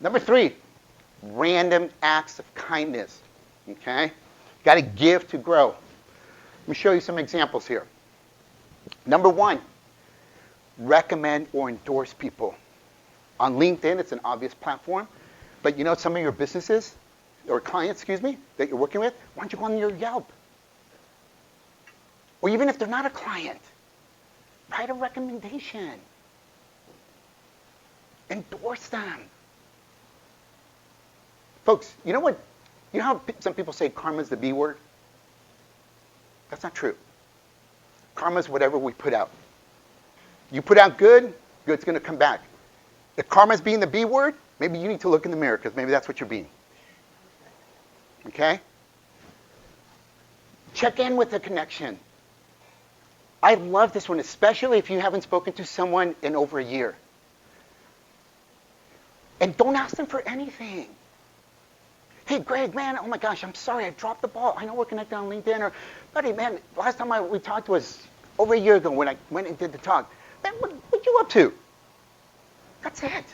Number 3, random acts of kindness. Okay? Got to give to grow. Let me show you some examples here. Number 1, recommend or endorse people. On LinkedIn, it's an obvious platform, but you know some of your businesses, or clients, that you're working with, why don't you go on your Yelp? Or even if they're not a client, write a recommendation. Endorse them. Folks, you know what? You know how some people say karma's the B word? That's not true. Karma's whatever we put out. You put out good, good's going to come back. If karma's being the B word, maybe you need to look in the mirror because maybe that's what you're being. Okay? Check in with the connection. I love this one, especially if you haven't spoken to someone in over a year. And don't ask them for anything. Hey, Greg, man, oh my gosh, I'm sorry, I dropped the ball. I know we're connected on LinkedIn. Or, buddy, man, last time we talked was over a year ago when I went and did the talk. Man, what you up to? That's it.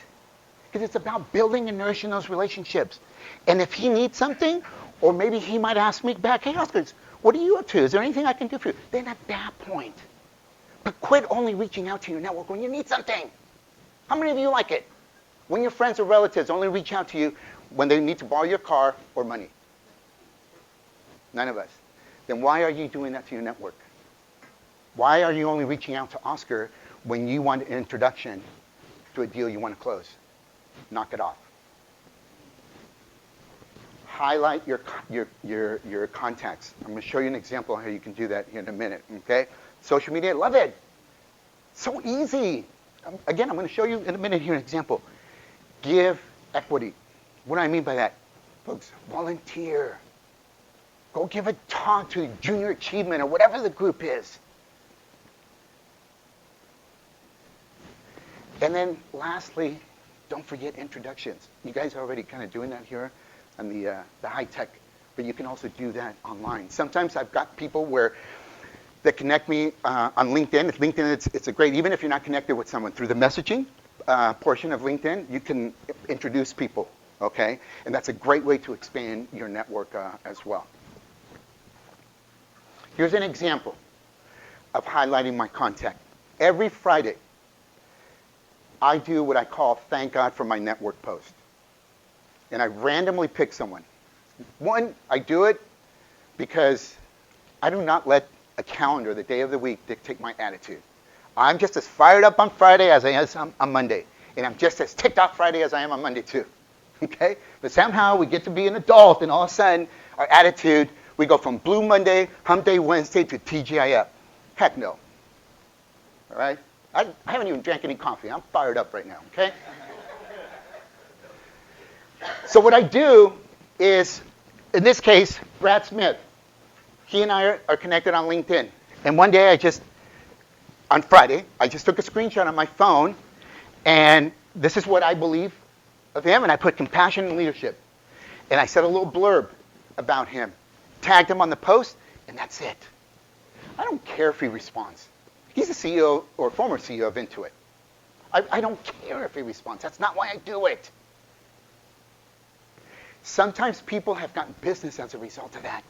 Because it's about building and nourishing those relationships. And if he needs something, or maybe he might ask me back, hey, Oscar, what are you up to? Is there anything I can do for you? Then at that point. But quit only reaching out to your network when you need something. How many of you like it? When your friends or relatives only reach out to you when they need to borrow your car or money. None of us. Then why are you doing that to your network? Why are you only reaching out to Oscar when you want an introduction to a deal you want to close? Knock it off. Highlight your contacts. I'm going to show you an example of how you can do that in a minute. Okay? Social media, love it. So easy. Again, I'm going to show you in a minute here an example. Give equity. What do I mean by that? Folks, volunteer. Go give a talk to Junior Achievement or whatever the group is. And then lastly, don't forget introductions. You guys are already kind of doing that here on the high tech, but you can also do that online. Sometimes I've got people that connect me on LinkedIn. LinkedIn, it's a great, even if you're not connected with someone, through the messaging portion of LinkedIn, you can introduce people, okay? And that's a great way to expand your network as well. Here's an example of highlighting my contact. Every Friday, I do what I call thank God for my network post. And I randomly pick someone. One, I do it because I do not let a calendar, the day of the week, dictate my attitude. I'm just as fired up on Friday as I am on Monday. And I'm just as ticked off Friday as I am on Monday too. Okay? But somehow we get to be an adult and all of a sudden our attitude, we go from Blue Monday, Hump Day Wednesday to TGIF. Heck no. All right? I haven't even drank any coffee. I'm fired up right now, okay? So what I do is, in this case, Brad Smith. He and I are connected on LinkedIn. And one day on Friday, I just took a screenshot on my phone, and this is what I believe of him, and I put compassion and leadership. And I said a little blurb about him, tagged him on the post, and that's it. I don't care if he responds. He's the CEO or former CEO of Intuit. I don't care if he responds. That's not why I do it. Sometimes people have gotten business as a result of that.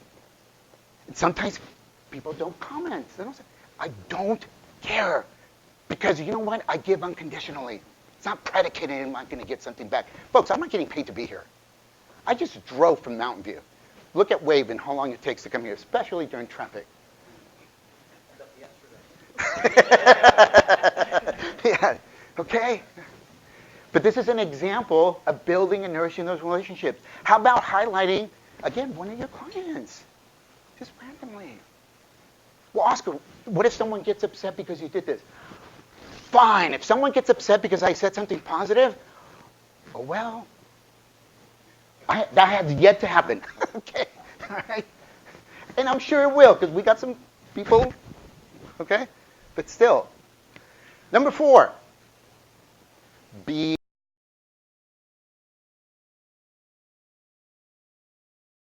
And sometimes people don't comment. They don't say, I don't care. Because you know what? I give unconditionally. It's not predicated and I'm not going to get something back. Folks, I'm not getting paid to be here. I just drove from Mountain View. Look at Wave and how long it takes to come here, especially during traffic. Yeah, okay? But this is an example of building and nourishing those relationships. How about highlighting, again, one of your clients? Just randomly. Well, Oscar, what if someone gets upset because you did this? Fine. If someone gets upset because I said something positive, oh, well, that has yet to happen. Okay? All right? And I'm sure it will, because we got some people, okay? But still. Number 4, be